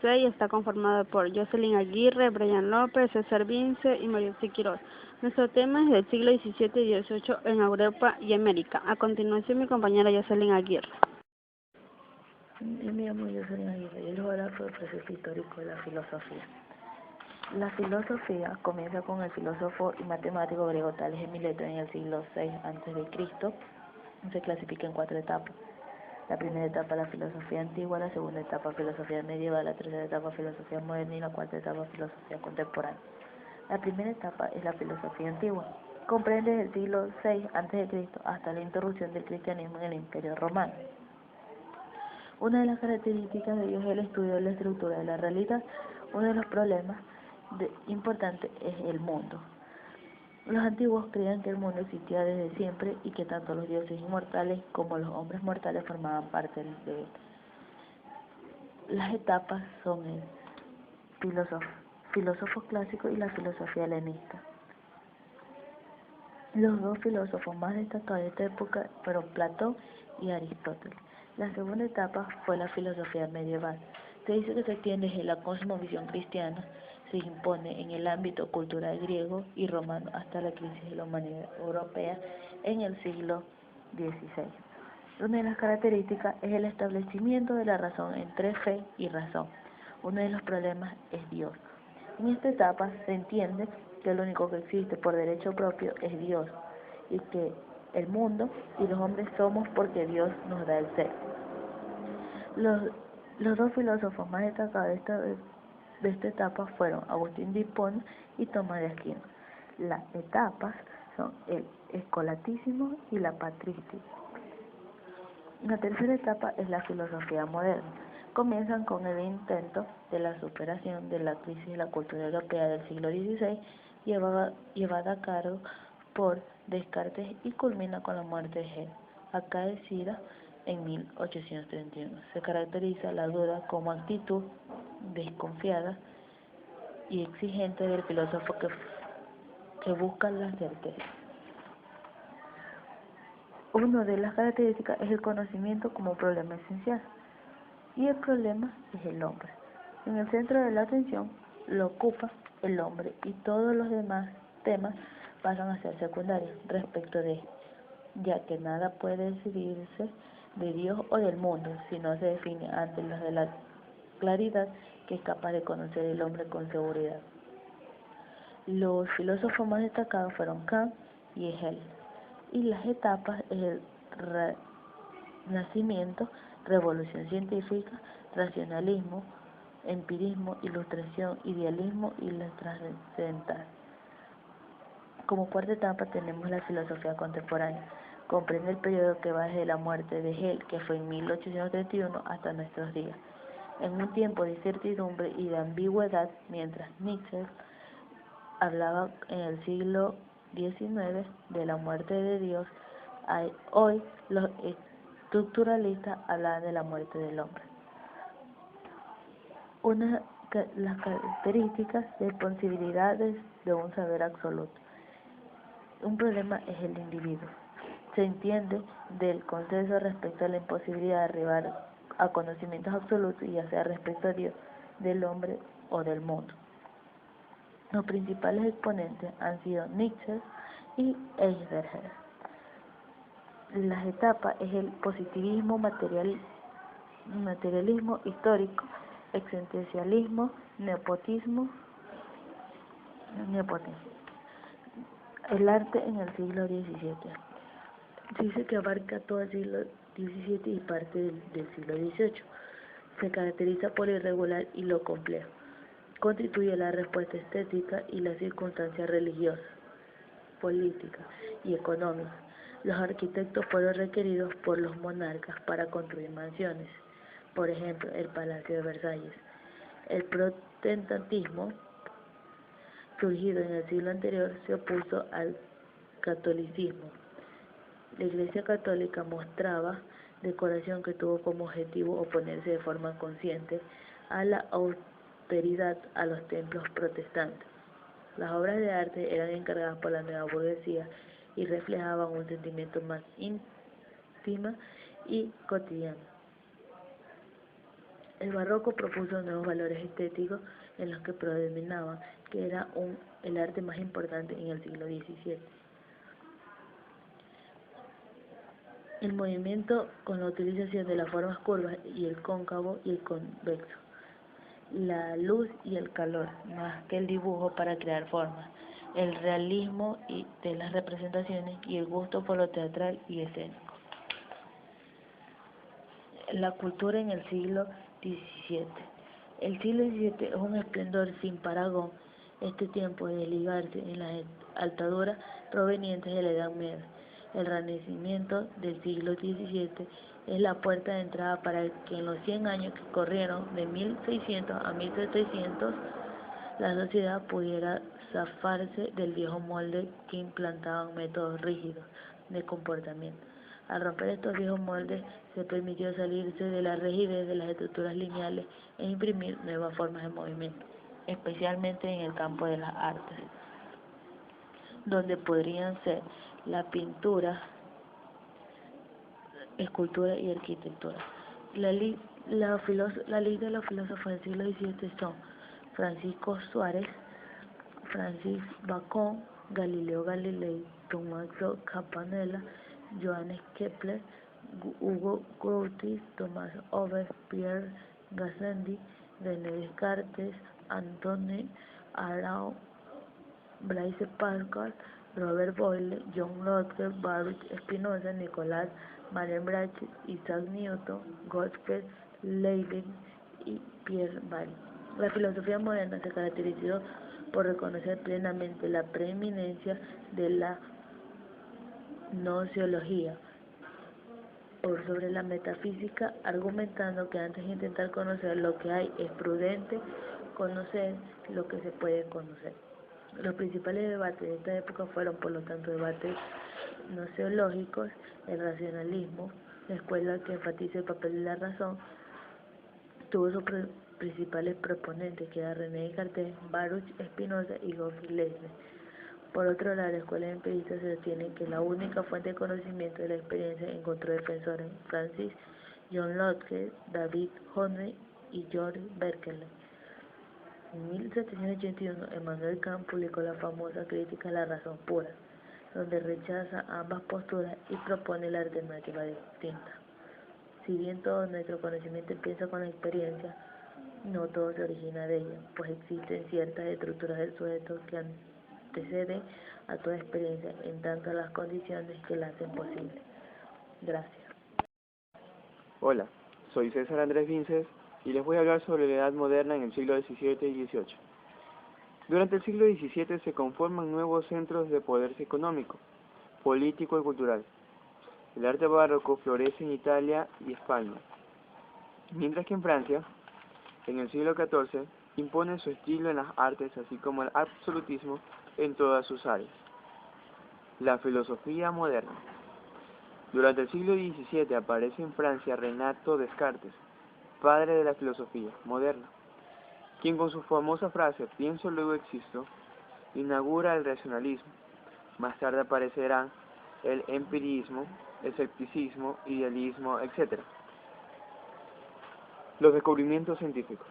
6 está conformado por Jocelyn Aguirre, Brian López, César Vince y María Quiroz. Nuestro tema es del siglo XVII y XVIII en Europa y América. A continuación, mi compañera Jocelyn Aguirre. Yo me llamo Jocelyn Aguirre y les voy a hablar sobre el proceso histórico de la filosofía. La filosofía comienza con el filósofo y matemático griego Tales de Mileto en el siglo VI a.C. Se clasifica en 4 etapas. La primera etapa, la filosofía antigua; la segunda etapa, filosofía medieval; la tercera etapa, filosofía moderna; y la cuarta etapa, filosofía contemporánea. La primera etapa es la filosofía antigua. Comprende desde el siglo VI a.C. hasta la interrupción del cristianismo en el Imperio Romano. Una de las características de ellos es el estudio de la estructura de la realidad. Uno de los problemas importantes es el mundo. Los antiguos creían que el mundo existía desde siempre y que tanto los dioses inmortales como los hombres mortales formaban parte de él. Las etapas son el filósofo clásico y la filosofía helenista. Los dos filósofos más destacados de esta época fueron Platón y Aristóteles. La segunda etapa fue la filosofía medieval. Se dice que se extiende desde la cosmovisión cristiana, se impone en el ámbito cultural griego y romano hasta la crisis de la humanidad europea en el siglo XVI. Una de las características es el establecimiento de la razón entre fe y razón. Uno de los problemas es Dios. En esta etapa se entiende que lo único que existe por derecho propio es Dios y que el mundo y los hombres somos porque Dios nos da el ser. Los dos filósofos más destacados de esta etapa fueron Agustín de Hipona y Tomás de Aquino. Las etapas son el escolasticismo y la patrística. La tercera etapa es la filosofía moderna. Comienzan con el intento de la superación de la crisis de la cultura europea del siglo XVI, llevada a cabo por Descartes, y culmina con la muerte de Hegel, acaecida en 1831. Se caracteriza la duda como actitud desconfiada y exigente del filósofo que busca la certeza. Una de las características es el conocimiento como problema esencial, y el problema es el hombre. En el centro de la atención lo ocupa el hombre y todos los demás temas pasan a ser secundarios respecto de él, ya que nada puede decidirse de Dios o del mundo si no se define ante los de la claridad que es capaz de conocer el hombre con seguridad. Los filósofos más destacados fueron Kant y Hegel. Y las etapas es el Renacimiento, revolución científica, racionalismo, empirismo, ilustración, idealismo y la trascendental. Como cuarta etapa tenemos la filosofía contemporánea. Comprende el periodo que va desde la muerte de Hegel, que fue en 1831, hasta nuestros días, en un tiempo de incertidumbre y de ambigüedad, mientras Nietzsche hablaba en el siglo XIX de la muerte de Dios. Hoy los estructuralistas hablan de la muerte del hombre. Las características de imposibilidades de un saber absoluto. Un problema es el individuo. Se entiende del consenso respecto a la imposibilidad de arribar a conocimientos absolutos, ya sea respecto a Dios, del hombre o del mundo. Los principales exponentes han sido Nietzsche y Heidegger. Las etapas es el positivismo, materialismo histórico, existencialismo, nepotismo. El arte en el siglo XVII. Se dice que abarca todo el siglo XVII y parte del siglo XVIII. Se caracteriza por lo irregular y lo complejo. Constituye la respuesta estética y las circunstancias religiosas, políticas y económicas. Los arquitectos fueron requeridos por los monarcas para construir mansiones, por ejemplo, el Palacio de Versalles. El protestantismo, surgido en el siglo anterior, se opuso al catolicismo. La Iglesia Católica mostraba decoración que tuvo como objetivo oponerse de forma consciente a la austeridad a los templos protestantes. Las obras de arte eran encargadas por la nueva burguesía y reflejaban un sentimiento más íntimo y cotidiano. El barroco propuso nuevos valores estéticos en los que predominaba, que era el arte más importante en el siglo XVII. El movimiento con la utilización de las formas curvas y el cóncavo y el convexo, la luz y el calor, más que el dibujo para crear formas, el realismo de las representaciones y el gusto por lo teatral y escénico. La cultura en el siglo XVII. El siglo XVII es un esplendor sin parangón. Este tiempo de desligarse en las ataduras provenientes de la Edad Media. El Renacimiento del siglo XVII es la puerta de entrada para que en los 100 años que corrieron de 1600 a 1700 la sociedad pudiera zafarse del viejo molde que implantaban métodos rígidos de comportamiento. Al romper estos viejos moldes, se permitió salirse de la rigidez de las estructuras lineales e imprimir nuevas formas de movimiento, especialmente en el campo de las artes, donde podrían ser la pintura, escultura y arquitectura. La ley de los filósofos del siglo XVII son Francisco Suárez, Francis Bacon, Galileo Galilei, Tommaso Campanella, Johannes Kepler, Hugo Grotius, Thomas Hobbes, Pierre Gassendi, René Descartes, Antoine Arnaud, Blaise Pascal, Robert Boyle, John Locke, Baruch Spinoza, Nicolás Marie-Brach, Isaac Newton, Gottfried Leibniz y Pierre Bayle. La filosofía moderna se caracterizó por reconocer plenamente la preeminencia de la gnoseología por sobre la metafísica, argumentando que antes de intentar conocer lo que hay es prudente conocer lo que se puede conocer. Los principales debates de esta época fueron, por lo tanto, debates gnoseológicos, el racionalismo, la escuela que enfatiza el papel de la razón, tuvo sus principales proponentes, que eran René Descartes, Baruch Spinoza y Gottfried Leibniz. Por otro lado, la escuela empirista se sostiene que la única fuente de conocimiento de la experiencia encontró defensores Francis John Locke, David Hume y George Berkeley. En 1781, Emmanuel Kant publicó la famosa Crítica a la razón pura, donde rechaza ambas posturas y propone la alternativa distinta. Si bien todo nuestro conocimiento empieza con la experiencia, no todo se origina de ella, pues existen ciertas estructuras del sujeto que anteceden a toda experiencia, en tanto las condiciones que la hacen posible. Gracias. Hola, soy César Andrés Vinces y les voy a hablar sobre la Edad Moderna en el siglo XVII y XVIII. Durante el siglo XVII se conforman nuevos centros de poder económico, político y cultural. El arte barroco florece en Italia y España, mientras que en Francia, en el siglo XIV, impone su estilo en las artes, así como el absolutismo en todas sus áreas. La filosofía moderna. Durante el siglo XVII aparece en Francia Renato Descartes, padre de la filosofía moderna, quien con su famosa frase «pienso, luego existo», inaugura el racionalismo. Más tarde aparecerán el empirismo, escepticismo, idealismo, etc. Los descubrimientos científicos.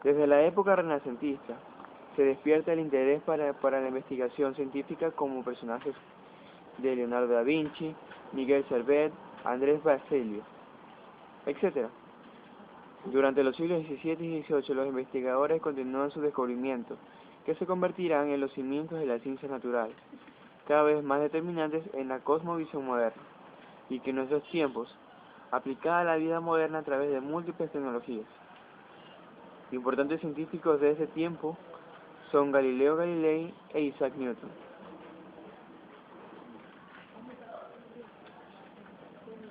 Desde la época renacentista se despierta el interés para la investigación científica como personajes de Leonardo da Vinci, Miguel Servet, Andrés Baselio, etc. Durante los siglos XVII y XVIII los investigadores continúan sus descubrimientos, que se convertirán en los cimientos de las ciencias naturales, cada vez más determinantes en la cosmovisión moderna, y que en nuestros tiempos, aplicada a la vida moderna a través de múltiples tecnologías. Importantes científicos de ese tiempo son Galileo Galilei e Isaac Newton.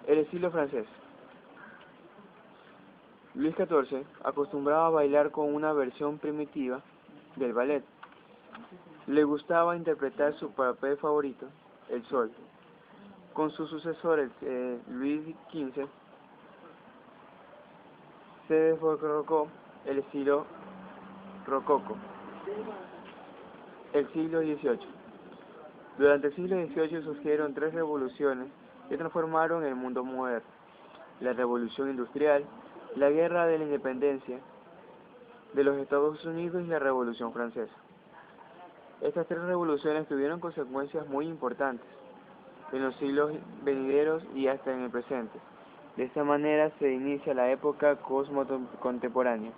El estilo francés. Luis XIV acostumbraba a bailar con una versión primitiva del ballet. Le gustaba interpretar su papel favorito, el sol. Con su sucesor, Luis XV, se desarrolló el estilo rococó. El siglo XVIII. Durante el siglo XVIII surgieron tres revoluciones que transformaron el mundo moderno: la revolución industrial, la Guerra de la Independencia de los Estados Unidos y la Revolución Francesa. Estas tres revoluciones tuvieron consecuencias muy importantes en los siglos venideros y hasta en el presente. De esta manera se inicia la época contemporánea.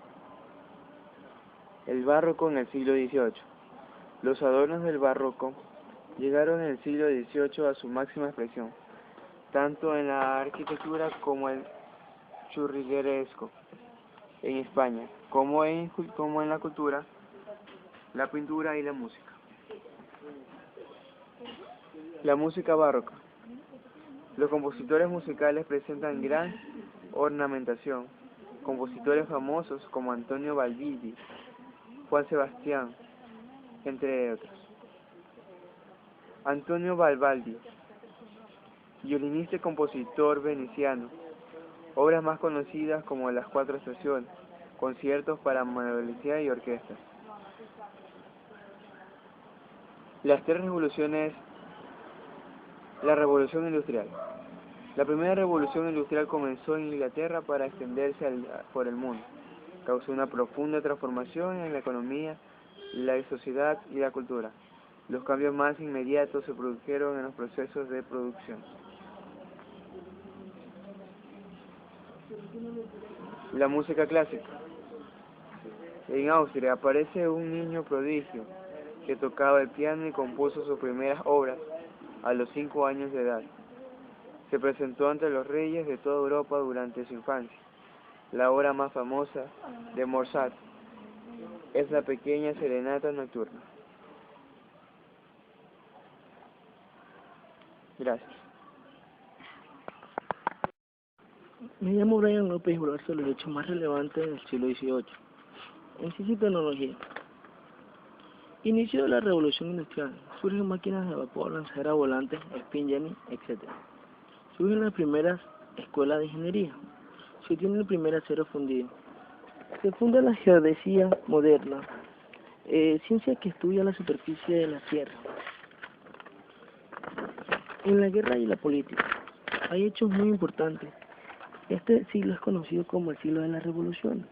El barroco en el siglo XVIII. Los adornos del barroco llegaron en el siglo XVIII a su máxima expresión, tanto en la arquitectura como el churrigueresco en España, como en la cultura, la pintura y la música. La música barroca. Los compositores musicales presentan gran ornamentación. Compositores famosos como Antonio Vivaldi, Juan Sebastián, entre otros. Antonio Vivaldi, violinista y compositor veneciano. Obras más conocidas como Las Cuatro Estaciones, conciertos para melodía y orquesta. Las tres revoluciones. La Revolución Industrial. La primera revolución industrial comenzó en Inglaterra para extenderse por el mundo. Causó una profunda transformación en la economía, la sociedad y la cultura. Los cambios más inmediatos se produjeron en los procesos de producción. La música clásica. En Austria aparece un niño prodigio que tocaba el piano y compuso sus primeras obras a los 5 años de edad. Se presentó ante los reyes de toda Europa durante su infancia. La obra más famosa de Mozart es la pequeña serenata nocturna. Gracias. Me llamo Brian López y voy a hablar sobre los hechos más relevantes del siglo XVIII. En ciencia y tecnología. Inicio de la revolución industrial. Surgen máquinas de vapor, lanzaderas volantes, spin jenny, etc. Surgen las primeras escuelas de ingeniería. Se tiene el primer acero fundido. Se funda la geodesia moderna, ciencia que estudia la superficie de la Tierra. En la guerra y la política. Hay hechos muy importantes. Este siglo es conocido como el siglo de la revolución.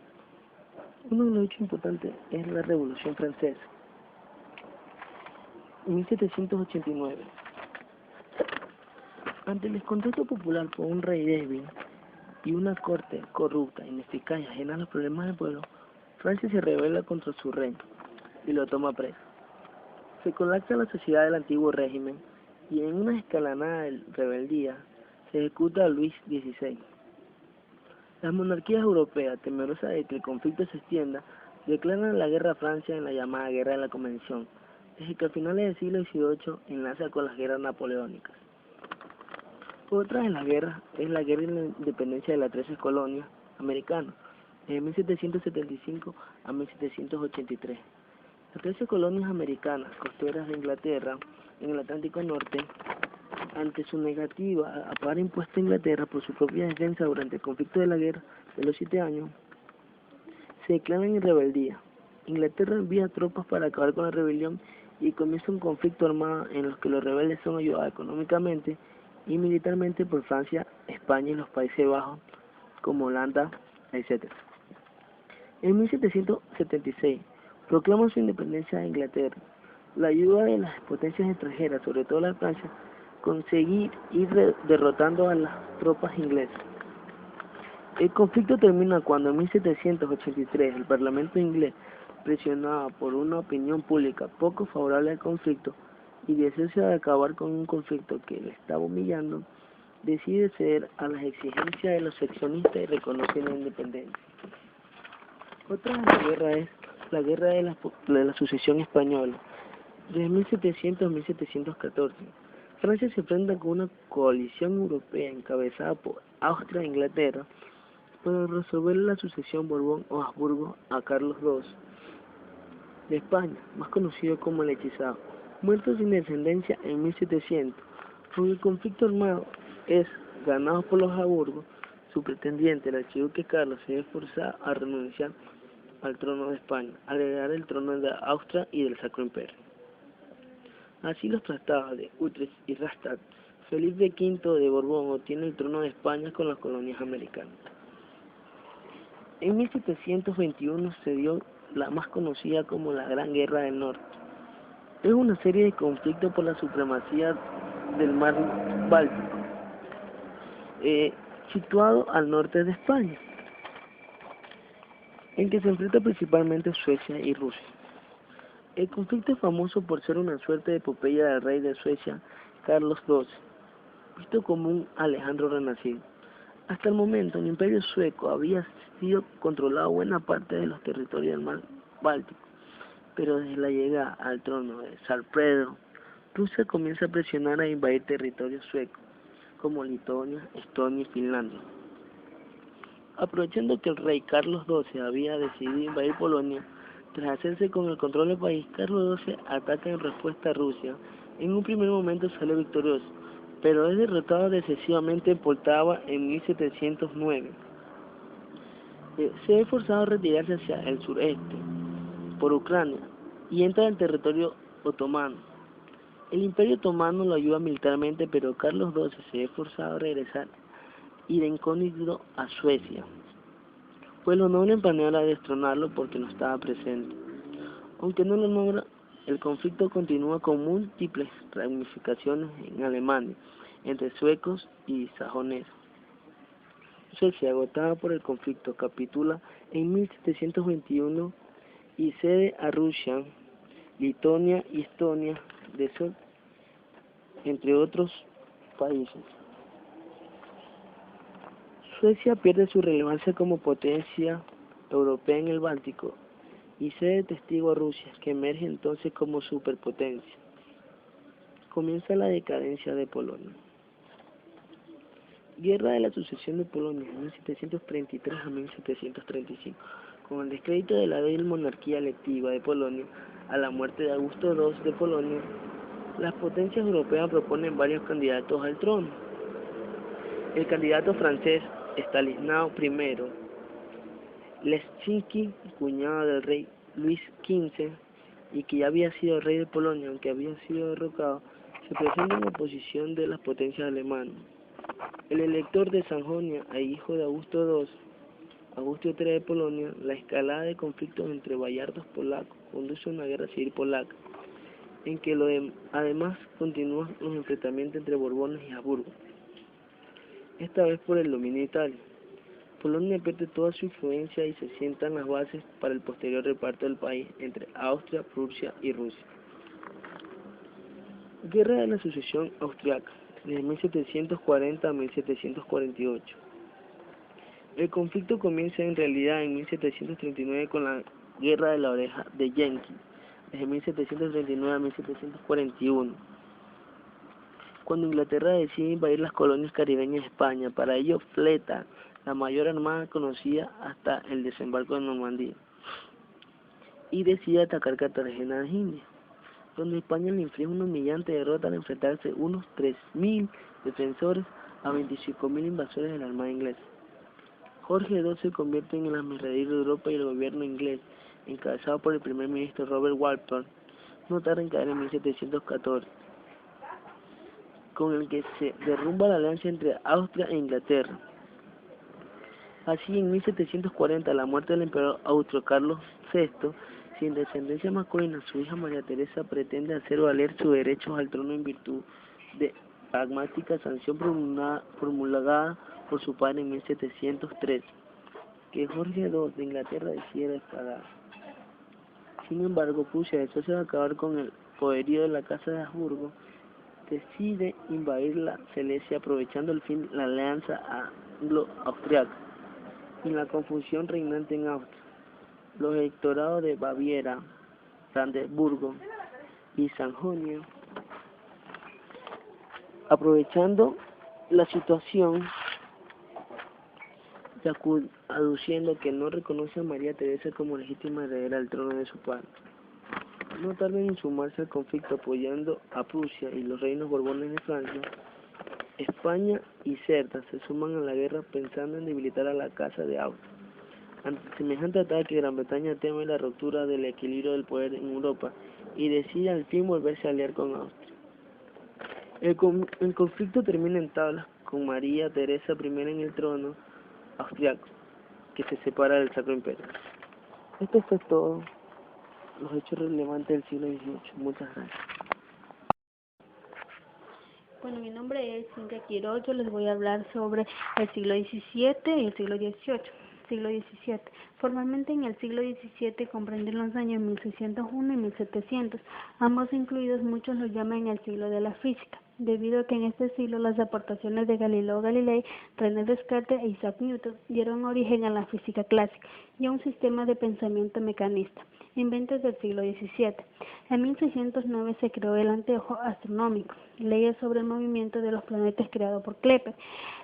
Uno de los hechos importantes es la Revolución Francesa. 1789. Ante el descontento popular por un rey débil y una corte corrupta, ineficaz y ajena a los problemas del pueblo, Francia se rebela contra su rey y lo toma preso. Se colapsa la sociedad del antiguo régimen y en una escalonada de rebeldía se ejecuta a Luis XVI. Las monarquías europeas, temerosas de que el conflicto se extienda, declaran la guerra a Francia en la llamada Guerra de la Convención, desde que a finales del siglo XVIII enlaza con las guerras napoleónicas. Otra de las guerras es la Guerra de la Independencia de las 13 colonias americanas, de 1775 a 1783. Las 13 colonias americanas costeras de Inglaterra en el Atlántico Norte, ante su negativa a pagar impuestos a Inglaterra por su propia defensa durante el conflicto de la guerra de los 7 años, se declaran en rebeldía. Inglaterra envía tropas para acabar con la rebelión y comienza un conflicto armado en los que los rebeldes son ayudados económicamente y militarmente por Francia, España y los Países Bajos, como Holanda, etc. En 1776 proclama su independencia de Inglaterra. La ayuda de las potencias extranjeras, sobre todo la Francia, conseguir ir derrotando a las tropas inglesas. El conflicto termina cuando en 1783 el Parlamento inglés, presionado por una opinión pública poco favorable al conflicto y deseoso de acabar con un conflicto que le estaba humillando, decide ceder a las exigencias de los seccionistas y reconocer la independencia. Otra de las guerras es la Guerra de la Sucesión Española, de 1700 a 1714. Francia se enfrenta con una coalición europea encabezada por Austria e Inglaterra para resolver la sucesión Borbón o Habsburgo a Carlos II de España, más conocido como el hechizado, muerto sin descendencia en 1700. Aunque el conflicto armado es ganado por los Habsburgo, su pretendiente, el archiduque Carlos, se ve forzado a renunciar al trono de España, al heredar el trono de Austria y del Sacro Imperio. Así los tratados de Utrecht y Rastatt, Felipe V de Borbón obtiene el trono de España con las colonias americanas. En 1721 se dio la más conocida como la Gran Guerra del Norte. Es una serie de conflictos por la supremacía del mar Báltico, situado al norte de España, en que se enfrenta principalmente Suecia y Rusia. El conflicto es famoso por ser una suerte de epopeya del rey de Suecia, Carlos XII, visto como un Alejandro renacido. Hasta el momento, el Imperio Sueco había sido controlado buena parte de los territorios del mar Báltico, pero desde la llegada al trono de Zar Pedro, Rusia comienza a presionar a invadir territorios suecos, como Lituania, Estonia y Finlandia. Aprovechando que el rey Carlos XII había decidido invadir Polonia, tras hacerse con el control del país, Carlos XII ataca en respuesta a Rusia. En un primer momento sale victorioso, pero es derrotado decisivamente en Poltava en 1709. Se ve forzado a retirarse hacia el sureste, por Ucrania, y entra en territorio otomano. El Imperio Otomano lo ayuda militarmente, pero Carlos XII se ve forzado a regresar y de incógnito a Suecia, pues los nobles planearon a destronarlo porque no estaba presente. Aunque no lo logra, el conflicto continúa con múltiples ramificaciones en Alemania, entre suecos y sajoneses. Suecia, agotada por el conflicto, capitula en 1721 y cede a Rusia, Lituania y Estonia, entre otros países. Suecia pierde su relevancia como potencia europea en el Báltico y cede testigo a Rusia, que emerge entonces como superpotencia. Comienza la decadencia de Polonia. Guerra de la Sucesión de Polonia, 1733 a 1735. Con el descrédito de la débil monarquía electiva de Polonia, a la muerte de Augusto II de Polonia, las potencias europeas proponen varios candidatos al trono. El candidato francés Stanislao I, Leszczynski, cuñado del rey Luis XV, y que ya había sido rey de Polonia, aunque había sido derrocado, se presenta en oposición de las potencias alemanas. El elector de Sajonia e hijo de Augusto II, Augusto III de Polonia, la escalada de conflictos entre bayardos polacos conduce a una guerra civil polaca, en que además continúan los enfrentamientos entre Borbones y Habsburgo, esta vez por el dominio de Italia. Polonia pierde toda su influencia y se sientan las bases para el posterior reparto del país entre Austria, Prusia y Rusia. Guerra de la Sucesión Austriaca, de 1740 a 1748. El conflicto comienza en realidad en 1739 con la Guerra de la Oreja de Yankee, desde 1739 a 1741, cuando Inglaterra decide invadir las colonias caribeñas de España. Para ello fleta la mayor armada conocida hasta el desembarco de Normandía y decide atacar Cartagena de Indias, donde España le inflige una humillante derrota al enfrentarse unos 3.000 defensores a 25.000 invasores de la Armada inglesa. Jorge II se convierte en el hazmerreír de Europa y el gobierno inglés, encabezado por el primer ministro Robert Walpole, no tarda en caer en 1714, con el que se derrumba la alianza entre Austria e Inglaterra. Así, en 1740, a la muerte del emperador austro Carlos VI, sin descendencia masculina, su hija María Teresa pretende hacer valer sus derechos al trono en virtud de pragmática sanción promulgada por su padre en 1713, que Jorge II de Inglaterra decide defraudar. Sin embargo, Prusia, después de acabar con el poderío de la Casa de Habsburgo, decide invadir la Silesia, aprovechando al fin la alianza anglo-austriaca y la confusión reinante en Austria. Los electorados de Baviera, Brandeburgo y Sajonia, aprovechando la situación, aduciendo que no reconoce a María Teresa como legítima heredera al trono de su padre. No tardan en sumarse al conflicto apoyando a Prusia y los reinos borbones de Francia. España y Cerda se suman a la guerra pensando en debilitar a la Casa de Austria. Ante semejante ataque, Gran Bretaña teme la ruptura del equilibrio del poder en Europa y decide al fin volverse a aliar con Austria. El conflicto termina en tablas, con María Teresa I en el trono austriaco, que se separa del Sacro Imperio. Esto fue todo, los hechos relevantes del siglo XVIII. Muchas gracias. Bueno, mi nombre es Cintia Quiroz. Yo les voy a hablar sobre el siglo XVII y el siglo XVIII. Siglo XVII. Formalmente en el siglo XVII comprenden los años 1601 y 1700. Ambos incluidos muchos lo llaman el siglo de la física, debido a que en este siglo las aportaciones de Galileo Galilei, René Descartes e Isaac Newton dieron origen a la física clásica y a un sistema de pensamiento mecanista. Inventos del siglo XVII. En 1609 se creó el anteojo astronómico, leyes sobre el movimiento de los planetas creado por Kepler.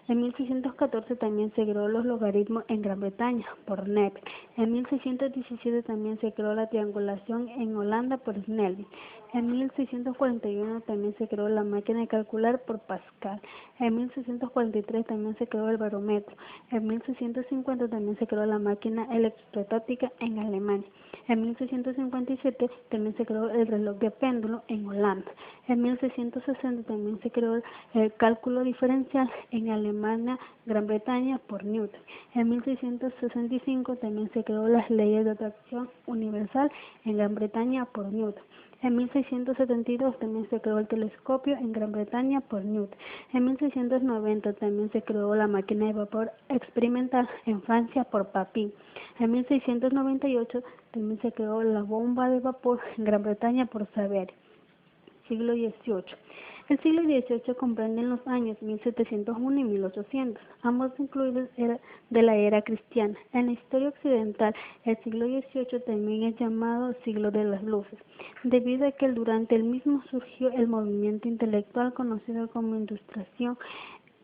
En 1614 también se creó los logaritmos en Gran Bretaña por Nebel. En 1617 también se creó la triangulación en Holanda por Snelling. En 1641 también se creó la máquina de calcular por Pascal. En 1643 también se creó el barómetro. En 1650 también se creó la máquina electrostática en Alemania. En 1657 también se creó el reloj de péndulo en Holanda. En 1660 también se creó el cálculo diferencial en Alemania, Gran Bretaña por Newton. En 1665 también se creó las leyes de atracción universal en Gran Bretaña por Newton. En 1672 también se creó el telescopio en Gran Bretaña por Newton. En 1690 también se creó la máquina de vapor experimental en Francia por Papin. En 1698 también se creó la bomba de vapor en Gran Bretaña por Savery. Siglo XVIII. El siglo XVIII comprende los años 1701 y 1800, ambos incluidos de la era cristiana. En la historia occidental, el siglo XVIII también es llamado siglo de las luces, debido a que durante el mismo surgió el movimiento intelectual conocido como Ilustración.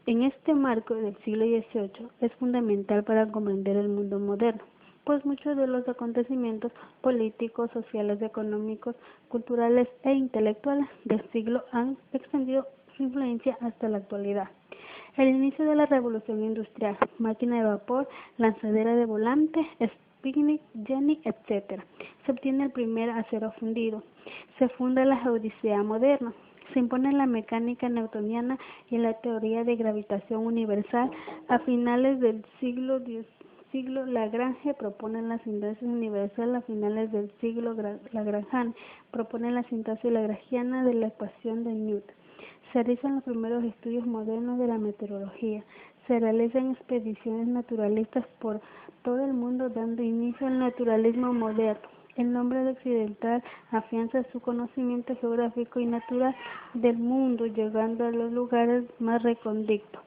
En este marco del siglo XVIII es fundamental para comprender el mundo moderno, pues muchos de los acontecimientos políticos, sociales, económicos, culturales e intelectuales del siglo han extendido su influencia hasta la actualidad. El inicio de la revolución industrial, máquina de vapor, lanzadera de volante, Sputnik, Jenny, etc. Se obtiene el primer acero fundido. Se funda la geodesía moderna. Se impone la mecánica newtoniana y la teoría de gravitación universal. A finales del siglo Lagrange propone la sintaxis universal. A finales del siglo Lagrangiano propone la sintaxis lagrangiana de la ecuación de Newton. Se realizan los primeros estudios modernos de la meteorología. Se realizan expediciones naturalistas por todo el mundo, dando inicio al naturalismo moderno. El nombre de occidental afianza su conocimiento geográfico y natural del mundo, llegando a los lugares más recónditos.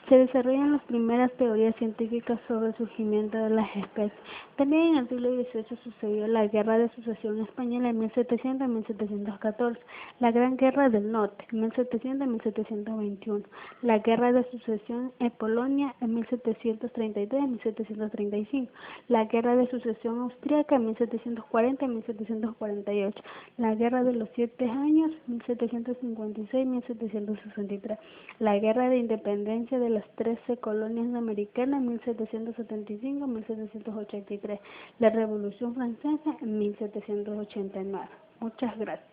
Se desarrollan las primeras teorías científicas sobre el surgimiento de las especies. También en el siglo XVIII sucedió la Guerra de Sucesión Española en 1700 a 1714, la Gran Guerra del Norte en 1700 a 1721, la Guerra de Sucesión en Polonia en 1733 a 1735, la Guerra de Sucesión Austríaca en 1740 a 1748, la Guerra de los 7 años 1756 a 1763, la Guerra de Independencia de las 13 colonias americanas en 1775 a 1783, la Revolución Francesa en 1789. Muchas gracias.